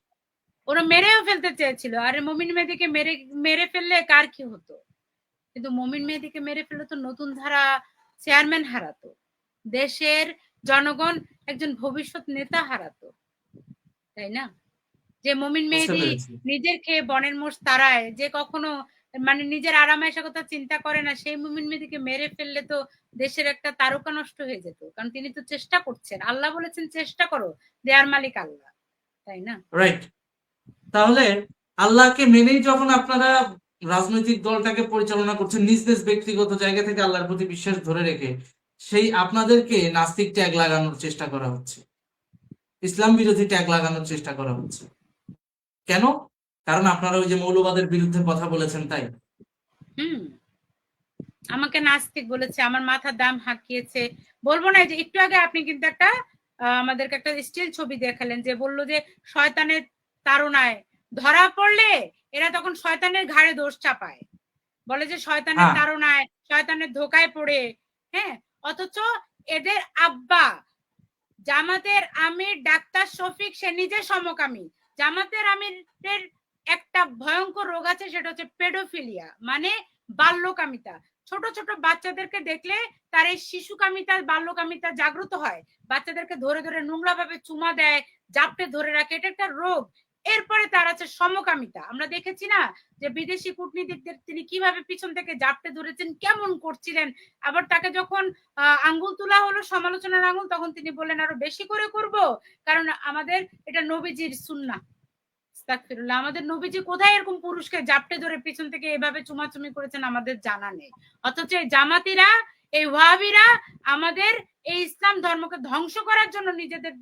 S2: ওরা মেরেও ফেলতে চেয়েছিল। আরে মমিন মেহেদীকে মেরে ফেললে কার কি হতো? কিন্তু মমিন মেহেদীকে মেরে ফেললে তো নতুন ধারা চেয়ারম্যান হারাতো, দেশের জনগণ একজন ভবিষ্যৎ নেতা হারাতো, তাই না? যে মমিন মেহেদী নিজের খেয়ে বনের মোষ তাড়ায়, যে কখনো মানে নিজের আরামায়েশের কথা চিন্তা করে না, সেই মমিন মেহেদীকে মেরে ফেললে তো দেশের একটা তারকা নষ্ট হয়ে যেত। কারণ তিনি তো চেষ্টা করছেন, আল্লাহ বলেছেন চেষ্টা করো, দেয়ার মালিক আল্লাহ, তাই না?
S1: রাইট। তাহলে আল্লাহকে মেনেই যখন আপনারা রাজনৈতিক দলটাকে পরিচালনা করছেন, নিজ নিজ ব্যক্তিগত জায়গা থেকে আল্লাহর প্রতি বিশ্বাস ধরে রেখে, সেই আপনাদেরকে নাস্তিক ট্যাগ লাগানোর চেষ্টা করা হচ্ছে, ইসলাম বিরোধী ট্যাগ লাগানোর চেষ্টা করা হচ্ছে। কেন? কারণ আপনারা ওই যে মৌলবাদের বিরুদ্ধে কথা বলেছেন, তাই।
S2: আমাকে নাস্তিক বলেছে, আমার মাথার দাম হাঁকিয়েছে। বলবো না যে একটু আগে আপনি কিন্তু একটা আমাদেরকে একটা স্টিল ছবি দেখালেন, যে বললো যে শয়তানের তাড়নায় ধরা পড়লে এরা তখন শয়তানের ঘাড়ে দোষ চাপায়, বলে যে শয়তানের তাড়নায়, শয়তানের ধোকায় পড়ে। হ্যাঁ, অথচ এদের আব্বা জামাতের আমির ডাক্তার শফিক, সে নিজে সমকামী। জামাতের আমিরের একটা ভয়ঙ্কর রোগ আছে, সেটা হচ্ছে পেডোফিলিয়া, মানে বাল্যকামিতা। ছোট ছোট বাচ্চাদেরকে দেখলে তার এই শিশুকামিতা, বাল্যকামিতা জাগ্রত হয়। বাচ্চাদেরকে ধরে ধরে নোংরা ভাবে চুমা দেয়, জাপটে ধরে রাখে, এটা একটা রোগ। এরপরে তার আছে সমকামিতা। আমরা দেখেছি না যে বিদেশি কূটনীতিকদের তিনি কিভাবে পিছন থেকে জাপটে ধরেছেন, কেমন করছিলেন। আবার তাকে যখন আঙ্গুল তোলা হলো, সমালোচনার আঙ্গুল, তখন তিনি বললেন আরো বেশি করে করব, কারণ আমাদের এটা নবীজির সুন্নাহ। আস্তাগফিরুল্লাহ, আমাদের নবীজি কোথায় এরকম পুরুষকে জাপটে ধরে পিছন থেকে এভাবে চুমাচুমি করেছেন আমাদের জানা নেই। অথচ এই জামাতিরা, এই ওয়াহাবিরা আমাদের এই ইসলাম ধর্মকে ধ্বংস করার জন্য নিজেদের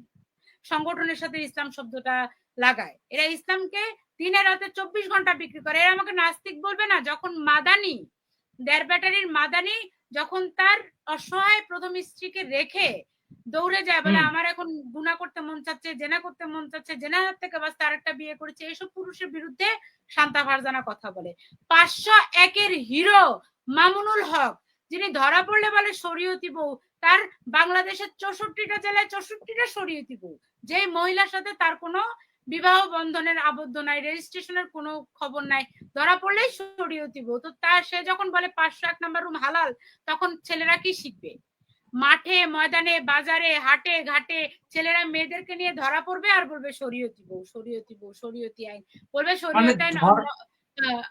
S2: সংগঠনের সাথে ইসলাম শব্দটা লাগায়। এরা ইসলামকে দিনে রাতে 24 ঘন্টা বিক্রি করে। এরা আমাকে নাস্তিক বলবে না? যখন মাদানি, দেড় ব্যাটারির মাদানি যখন তার অসহায় প্রথম স্ত্রীকে রেখে দৌড়ে যায়, বলে আমার এখন গুনাহ করতে মন চাচ্ছে, জেনা করতে মন চাচ্ছে, জেনার হাত থেকে বাঁচতে আরেকটা বিয়ে করেছে, এইসব পুরুষের বিরুদ্ধে শান্তা ফারজানা কথা বলে। 501-এর হিরো মামুনুল হক যিনি ধরা পড়লে বলে শরীয়তি বউ, তার বাংলাদেশের 64টা জেলায় 64টা শরীয়তি বউ, যে মহিলার সাথে তার কোনো বিবাহ বন্ধনের আবদ্ধ নাই, রেজিস্ট্রেশনের কোনো খবর নাই, ধরা পড়লেই শরীয়তি বউ। তো তার সে যখন বলে 501 নাম্বার রুম হালাল, তখন ছেলেরা কি শিখবে? মাঠে ময়দানে বাজারে হাটে ঘাটে ছেলেরা মেয়েদেরকে নিয়ে ধরা পড়বে আর বলবে শরীয়তি বউ, শরীয়তি বউ, শরীয়তি আইন, বলবে শরীয়ত আইন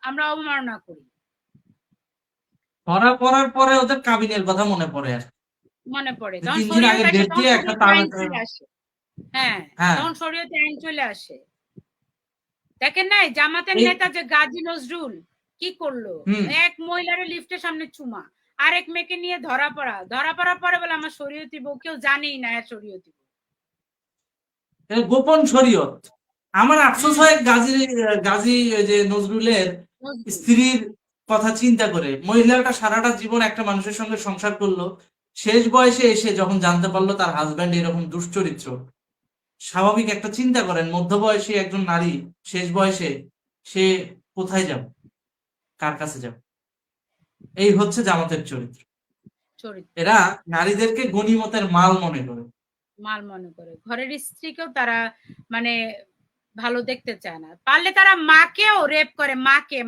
S2: আমরা অবমাননা করি।
S1: ধরা পড়ার পরে ওদের কাবিনের কথা মনে পড়ে আর
S2: মনে পড়ে
S1: যে
S2: তখন
S1: 3 দিন আগে
S2: শরীয়ত
S1: ডেট দিয়ে একটা তালা
S2: আইন চলে আসে। হ্যাঁ,
S1: হ্যাঁ
S2: তখন শরীয়তে আইন চলে আসে। দেখেন নাই জামাতের
S1: এই
S2: নেতা যে গাজী নজরুল কি করলো,
S1: হুম
S2: এক মহিলার লিফটের সামনে চুমা, আরেক মেয়েকে নিয়ে ধরা পড়ার পরে বলে আমার শরীয়তি বউ, কেউ জানেই না এর শরীয়তি বউ।
S1: এটা গোপন শরীয়ত। আমার আফসোস হয় গাজী ওই যে নজরুলের
S2: নজরুল।
S1: স্ত্রীর কথা চিন্তা করে। মহিলাটা সারাটা জীবন একটা মানুষের সঙ্গে সংসার করলো, শেষ বয়সে এসে যখন জানতে পারলো তার হাজবেন্ড এরকম দুশ্চরিত্র, স্বাভাবিক একটা চিন্তা করেন মধ্যবয়সী একজন নারী শেষ বয়সে সে কোথায় যাবে, কার কাছে যাবে? এই হচ্ছে জামাতের চরিত্র।
S2: চরিত্র
S1: এরা নারীদেরকে গনিমতের মাল মনে করে।
S2: মাল মনে করে, ঘরের স্ত্রীকেও তারা মানে ভালো দেখতে চায় না, পারলে তারা মাকেও রেপ করে, মাকে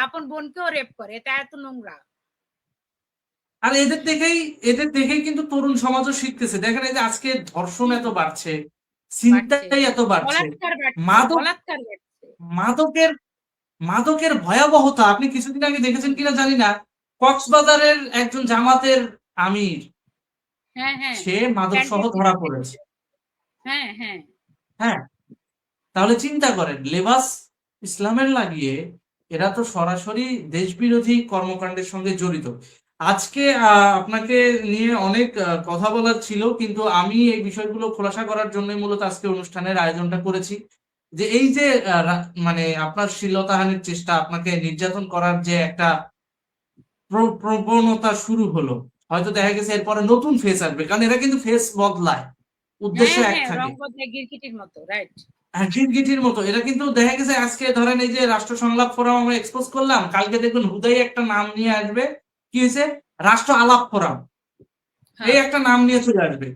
S2: আপন বোনকেও রেপ করে, এটা এত নোংরা।
S1: আর এদের দেখেই কিন্তু তরুণ সমাজও শিখতেছে। দেখেন এই যে আজকে ধর্ষণ এত বাড়ছে, ছিনতাই এত বাড়ছে,
S2: বলাৎকার বাড়ছে,
S1: মাদক
S2: বলাৎকার বাড়ছে।
S1: মাদকের মাদকের ভয়াবহতা আপনি কিছুদিন আগে দেখেছেন কিনা জানি না, কক্সবাজারের একজন জামাতের আমির
S2: হ্যাঁ হ্যাঁ
S1: সে মাদক সহ ধরা পড়েছে।
S2: হ্যাঁ হ্যাঁ
S1: হ্যাঁ, তাহলে চিন্তা করেন লেবাস ইসলামের লাগিয়ে এরা তো সরাসরি দেশবিরোধী কর্মকাণ্ডের সঙ্গে জড়িত। আজকে আপনাকে নিয়ে অনেক কথা বলার ছিল, কিন্তু আমি এই বিষয়গুলো খোলাসা করার জন্য মূলত আজকে অনুষ্ঠানের আয়োজনটা করেছি। যে এই যে মানে আপনার শ্লীলতাহানির চেষ্টা, আপনাকে নির্যাতন করার যে একটা প্রবণতা শুরু হলো, হয়তো দেখা গেছে এরপরে নতুন ফেস আসবে, কারণ এরা কিন্তু ফেস বদলায়, উদ্দেশ্য এক থাকে।
S2: রং বদলায় গিরগিটির মতো, রাইট?
S1: গিরগিটির মতো এরা কিন্তু দেখা গেছে আজকে ধরেন এই যে রাষ্ট্র সংলাপ ফোরাম আমরা এক্সপোজ করলাম, কালকে দেখবেন হুদাই একটা নাম নিয়ে আসবে, কি হয়েছে, রাষ্ট্র আলাপ ফোরাম, এই একটা নাম নিয়ে চলে আসবে।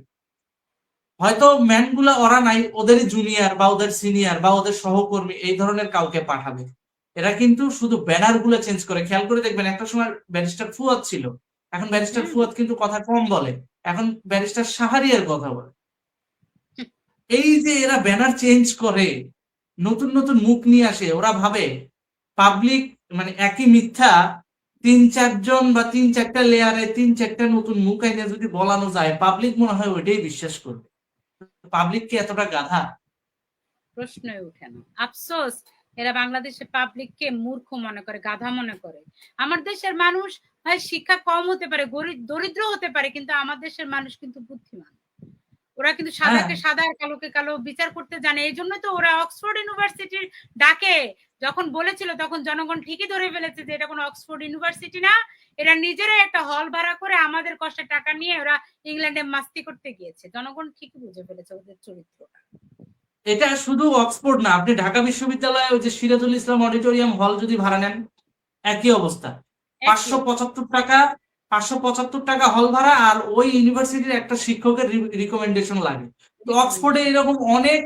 S1: হয়তো ম্যান গুলা ওরা নাই, ওদেরই জুনিয়র বা ওদের সিনিয়র বা ওদের সহকর্মী এই ধরনের কাউকে পাঠাবে। এরা কিন্তু শুধু ব্যানার গুলো চেঞ্জ করে। খেয়াল করে দেখবেন একটা সময় ব্যারিস্টার ফুয়াদ ছিল, এখন ব্যারিস্টার ফুয়াদ কিন্তু কথা কম বলে, এখন ব্যারিস্টার শাহরিয়ার কথা বলে। এই যে এরা ব্যানার চেঞ্জ করে, নতুন নতুন মুখ নিয়ে আসে, ওরা ভাবে পাবলিক মানে একই মিথ্যা 3-4 জন বা 3-4টা লেয়ারে 3-4টা নতুন মুখ আইনে যদি বলানো যায়, পাবলিক মনে হয় ওইটাই বিশ্বাস করবে। পাবলিক কি এতটা গাধা?
S2: প্রশ্নই ওঠে না। আফসোস, এরা বাংলাদেশের পাবলিককে মূর্খ মনে করে, গাধা মনে করে। আমার দেশের মানুষ হয় শিক্ষা কম হতে পারে, দরিদ্র হতে পারে, কিন্তু আমার দেশের মানুষ কিন্তু বুদ্ধিমান। ওরা কিন্তু সাদাকে সাদা আর কালোকে কালো বিচার করতে জানে। এই জন্য তো ওরা অক্সফোর্ড ইউনিভার্সিটির ডাকে যখন বলেছিল, তখন জনগণ ঠিকই ধরে ফেলেছে যে এটা কোনো অক্সফোর্ড ইউনিভার্সিটি না, এরা নিজেরাই একটা হল ভাড়া করে আমাদের কষ্টের টাকা নিয়ে ওরা ইংল্যান্ডে মাস্তি করতে গিয়েছে। জনগণ ঠিকই বুঝে ফেলেছে ওদের চরিত্রটা।
S1: এটা শুধু অক্সফোর্ড না, আপনি ঢাকা বিশ্ববিদ্যালয়ে ওই যে সিরাজুল ইসলাম অডিটোরিয়াম হল যদি ভাড়া নেন, একই অবস্থা। 575 টাকা হল ভাড়া, আর ওই ইউনিভার্সিটির একটা শিক্ষকের রিকমেন্ডেশন লাগে। তো অক্সফোর্ডে এরকম অনেক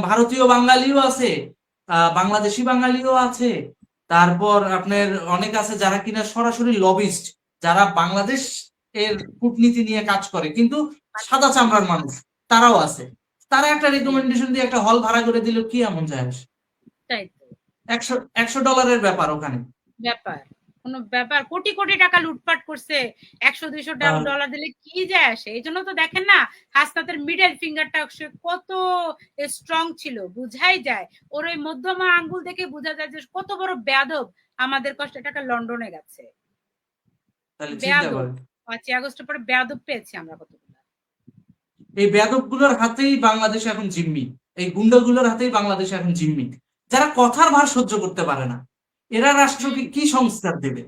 S1: ভারতীয় বাঙালিও আছে, বাংলাদেশি বাঙালিও আছে, তারপর আপনার অনেক আছে যারা কিনা সরাসরি লবিস্ট, যারা বাংলাদেশ এর কূটনীতি নিয়ে কাজ করে, কিন্তু সাদা চামড়ার মানুষ, তারাও আছে। তারা একটা রেকমেন্ডেশন দিয়ে একটা হল ভাড়া করে দিল, কি এমন যায়?
S2: তাই তো,
S1: $100 ব্যাপার ওখানে,
S2: ব্যাপার কোনো ব্যাপার, কোটি কোটি টাকা লুটপাট করছে, 100-200 ডলার দিলে কি যায় আসে? এই জন্য তো দেখেন না হাসনাতের মিডল ফিঙ্গারটা কত স্ট্রং ছিল, বুঝাই যায়। ওর ওই মধ্যমা আঙ্গুল দেখে বোঝা যায় যে কত বড় বেয়াদব, আমাদের কষ্টে টাকা লন্ডনে গেছে। বেয়াদব 5ই আগস্টের পরে বেয়াদব পেয়েছি আমরা কতগুলো।
S1: এই বেয়াদব গুলোর হাতেই বাংলাদেশ এখন জিম্মি, এই গুন্ডাগুলোর হাতেই বাংলাদেশ এখন জিম্মি, যারা কথার ভার সহ্য করতে পারে না। এরা রাষ্ট্রকে কি সংস্কার দেবে?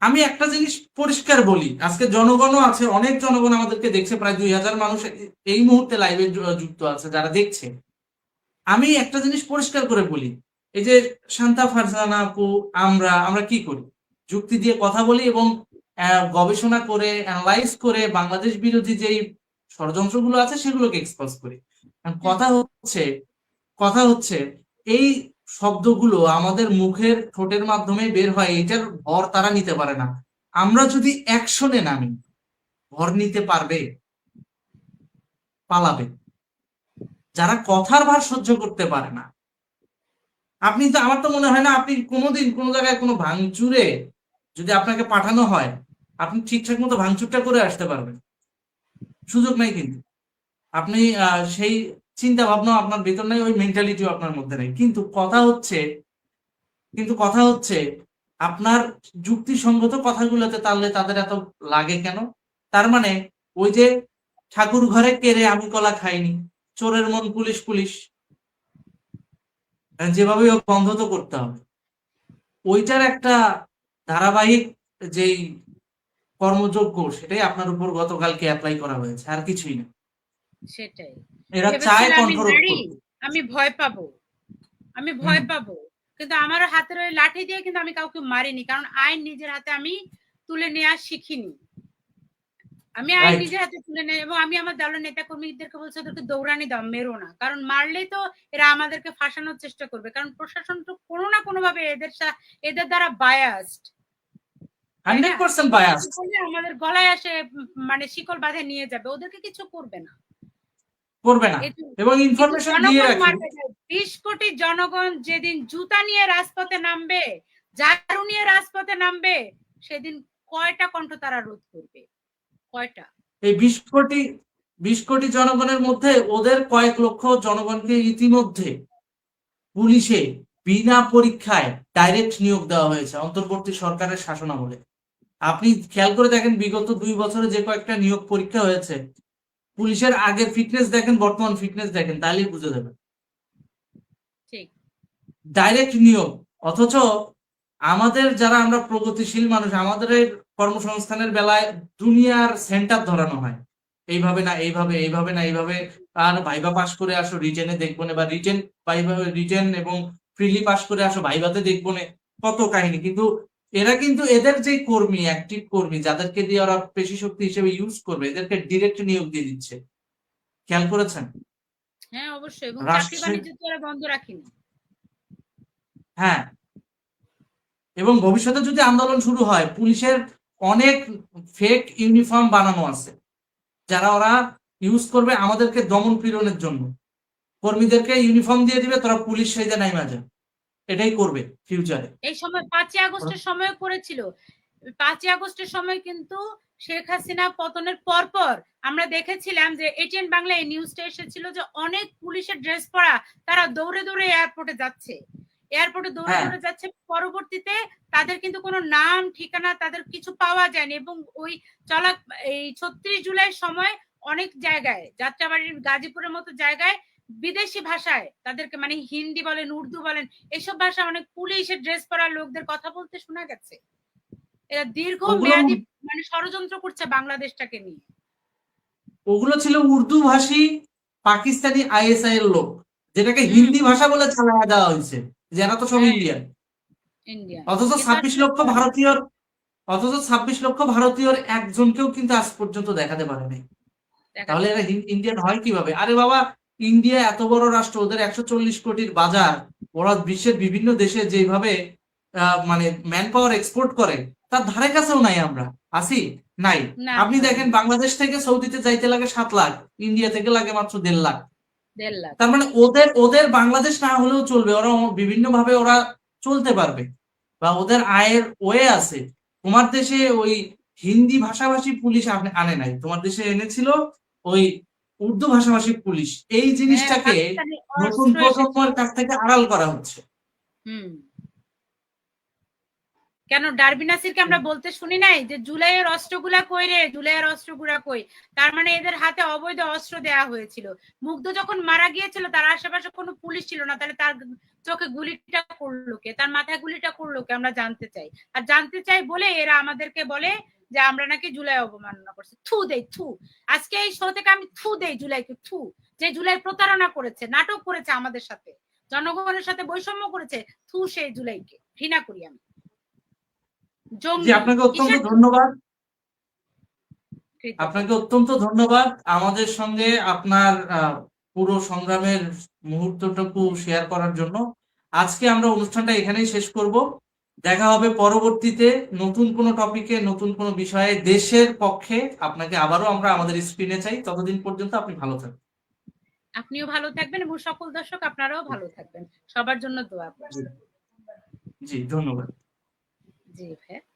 S1: আমি একটা জিনিস পরিষ্কার বলি, আজকে জনগণও আছে, অনেক জনগণ আমাদেরকে দেখছে, প্রায় 2000 মানুষ এই মুহূর্তে লাইভে যুক্ত আছে যারা দেখছে। আমি একটা জিনিস পরিষ্কার করে বলি, এই যে শান্তা ফারজানা আপু, আমরা কি করি? যুক্তি দিয়ে কথা বলি এবং গবেষণা করে অ্যানালাইজ করে বাংলাদেশ বিরোধী যেই ষড়যন্ত্রগুলো আছে সেগুলোকে এক্সপোজ করি। এখন কথা হচ্ছে এই শব্দগুলো আমাদের মুখের ঠোঁটের মাধ্যমে বের হয়, এটার ভর তারা নিতে পারে না। আমরা যদি অ্যাকশনে নামি, ভর নিতে পারবে? পালাবে। যারা কথার ভার সহ্য করতে পারে না, আপনি তো, আমার তো মনে হয় না আপনি কোনোদিন কোনো জায়গায় কোনো ভাঙচুরে যদি আপনাকে পাঠানো হয় আপনি ঠিকঠাক মতো ভাঙচুরটা করে আসতে পারবেন, সুযোগ নাই। কিন্তু আপনি সেই চিন্তা ভাবনা আপনার ভেতর নাই, ওই মেন্টালিটিও আপনার মধ্যে নেই। কথা হচ্ছে আপনার যুক্তিসঙ্গত কথাগুলোতে তাহলে তাদের এত লাগে কেন? তার মানে ওই যে ঠাকুর ঘরে কেড়ে আমি কলা খাইনি, চোরের মন পুলিশ পুলিশ, যেভাবে হোক বন্ধ তো করতে হবে। ওইটার একটা ধারাবাহিক যেই কর্মযোগ্য সেটাই আপনার উপর গতকালকে অ্যাপ্লাই করা হয়েছে, আর কিছুই না।
S2: সেটাই।
S1: এরা চায়
S2: আমি
S1: কণ্ঠরোধ
S2: নারী,
S1: করতে।
S2: আমি ভয় পাবো, আমি ভয় পাবো, কিন্তু আমার হাতের ওই লাঠি দিয়ে কিন্তু আমি কাউকে মারিনি, কারণ আইন নিজের হাতে আমি তুলে নেওয়া শিখিনি। আমি আইন নিজের হাতে তুলে নেই, এবং আমি আমার দলের নেতা কর্মীদেরকে বলছি ওদেরকে দৌড়ানি দাও, মেরো না, কারণ মারলেই তো এরা আমাদেরকে ফাঁসানোর চেষ্টা করবে, কারণ প্রশাসন তো কোনো না কোনো ভাবে এদের দ্বারা বায়াসড,
S1: 100% বায়াস।
S2: আমাদের গলায় আসে মানে শিকল বাঁধে নিয়ে যাবে, ওদেরকে কিছু করবে না।
S1: এবং ইনফরমেশন দিয়ে রাখি,
S2: 20 কোটি জনগণ যেদিন জুতা নিয়ে রাজপথে নামবে, ঝাড়ু নিয়ে রাজপথে নামবে, সেদিন কয়টা কণ্ঠ তারা রোধ করবে? কয়টা?
S1: এই 20 কোটি জনগণের মধ্যে ওদের কয়েক লক্ষ জনগণকে ইতিমধ্যে পুলিশে বিনা পরীক্ষায় ডাইরেক্ট নিয়োগ দেওয়া হয়েছে অন্তর্বর্তী সরকারের শাসনামলে। আপনি খেয়াল করে দেখেন বিগত 2 বছরে যে কয়েকটা নিয়োগ পরীক্ষা হয়েছে, পুলিশের আগের ফিটনেস দেখেন, বর্তমান ফিটনেস দেখেন, তাহলেই বুঝে যাবেন। ডাইরেক্ট নিয়োগ। অথচ আমাদের যারা আমরা প্রগতিশীল মানুষ, আমাদের কর্মসংস্থানের বেলায় দুনিয়ার সেন্টার ধরানো হয়, এইভাবে না এইভাবে, এইভাবে না এইভাবে, আর ভাইবা পাস করে আসো রিটেনে দেখবো না, বা রিটেন এবং ফ্রিলি পাস করে আসো ভাইবাতে দেখবো না, কত কাহিনী। কিন্তু এরা কিন্তু এদের যে কর্মী, অ্যাক্টিভ কর্মী যাদেরকে দিয়ে ওরা পেশি শক্তি হিসেবে ইউজ করবে, এদেরকে ডিরেক্ট নিয়োগ দিয়ে দিচ্ছে। খেয়াল করেছেন?
S2: হ্যাঁ অবশ্যই, এবং চাকরি বাণিজ্য তো ওরা বন্ধ রাখেনি।
S1: হ্যাঁ, এবং ভবিষ্যতে যদি আন্দোলন শুরু হয়, পুলিশের অনেক ফেক ইউনিফর্ম বানানো আছে যারা ওরা ইউজ করবে আমাদেরকে দমন পীড়নের জন্য। কর্মীদেরকে ইউনিফর্ম দিয়ে দিবে, তোরা পুলিশ সেজে নাইমা যা, এটাই করবে ফিউচারে।
S2: এই সময় 5ই আগস্টের সময় করেছিল। 5ই আগস্টের সময় কিন্তু শেখ হাসিনা পতনের পর আমরা দেখেছিলাম যে এটিএন বাংলা এই নিউজটা এসেছিল যে অনেক পুলিশের ড্রেস পরা তারা দৌড়ে দৌড়ে এয়ারপোর্টে যাচ্ছে, দৌড়ে যাচ্ছে। পরবর্তীতে তাদের কিন্তু কোনো নাম ঠিকানা তাদের কিছু পাওয়া যায়নি, এবং ওই এই 36 জুলাইয়ের সময় অনেক জায়গায়, যাত্রাবাড়ির গাজীপুরের মতো জায়গায় বিদেশি ভাষায় তাদেরকে, মানে হিন্দি বলেন, উর্দু বলেন, এসব ভাষা অনেক পুলিশের ড্রেস পরা লোকদের কথা বলতে শোনা গেছে। এরা দীর্ঘ মেয়াদী মানে ষড়যন্ত্র করছে বাংলাদেশটাকে নিয়ে।
S1: ওগুলো ছিল উর্দু ভাষী পাকিস্তানি আইএসআই এর লোক, যেটাকে হিন্দি ভাষা বলে চালায়া দেওয়া হয়েছে, যারা তো সব ইন্ডিয়ান। অথচ 26 লক্ষ ভারতীয়র একজনকেও কিন্তু আজ পর্যন্ত দেখাতে পারেনি। তাহলে এরা ইন্ডিয়ান হয় কিভাবে? আরে বাবা, ইন্ডিয়া এত বড় রাষ্ট্র, ওদের 140 কোটির বাজার, ওরা বিশ্বের বিভিন্ন দেশে যেভাবে মানে ম্যান পাওয়ার এক্সপোর্ট করে, তার ধারে কাছেও নাই আমরা আসি নাই। আপনি দেখেন বাংলাদেশ থেকে সৌদিতে যাইতে লাগে 7 লাখ, ইন্ডিয়া থেকে লাগে মাত্র 1.5 লাখ। তার মানে ওদের বাংলাদেশ না হলেও চলবে, ওরা বিভিন্ন ভাবে ওরা চলতে পারবে, বা ওদের আয়ের ওয়ে আছে। তোমার দেশে ওই হিন্দি ভাষাভাষী পুলিশ আনে নাই, তোমার দেশে এনেছিল ওই উর্দু ভাষাভাষী পুলিশ। এই জিনিসটাকে নতুন প্রজন্মের কাছ থেকে আড়াল করা হচ্ছে।
S2: কেন ডারবি নাসিরকে আমরা বলতে শুনি নাই যে জুলাইয়ের অস্ত্রগুলা কই রে, জুলাইয়ের অস্ত্রগুলা কই? তার মানে এদের হাতে অবৈধ অস্ত্র দেয়া হয়েছিল। মুগ্ধ যখন মারা গিয়েছিল তার আশেপাশে কোনো পুলিশ ছিল না, তাহলে তার চোখে গুলিটা করলো কে, তার মাথায় গুলিটা করলো কে? আমরা জানতে চাই। আর জানতে চাই বলে এরা আমাদেরকে বলে যে আমরা নাকি জুলাই অবমাননা করছি। থু দেই, থু। আজকে এই শো থেকে আমি থু দেই জুলাইকে, থু। যে জুলাই প্রতারণা করেছে, নাটক করেছে আমাদের সাথে, জনগণের সাথে বৈষম্য করেছে, থু সেই জুলাইকে। ঘৃণা করি আমি। জঙ্গি
S1: জি আপনাকে অত্যন্ত
S2: কিসের
S1: ধন্যবাদ।
S2: কৃতজ্ঞতা?
S1: আপনাকে অত্যন্ত ধন্যবাদ আমাদের সঙ্গে আপনার পুরো সংগ্রামের মুহূর্তটুকু শেয়ার করার জন্য। আজকে আমরা অনুষ্ঠানটা এখানেই শেষ করব। দেখা হবে পরবর্তীতে নতুন কোনো টপিকে, নতুন কোনো বিষয়ে দেশের পক্ষে। আপনাকে আবারও আমরা আমাদের স্ক্রিনে চাই। ততদিন পর্যন্ত আপনি ভালো থাকবেন।
S2: আপনিও ভালো থাকবেন এবং সকল দর্শক আপনারাও ভালো থাকবেন। সবার জন্য দোয়া করছি।
S1: জি ধন্যবাদ।
S2: জি ভাইয়া।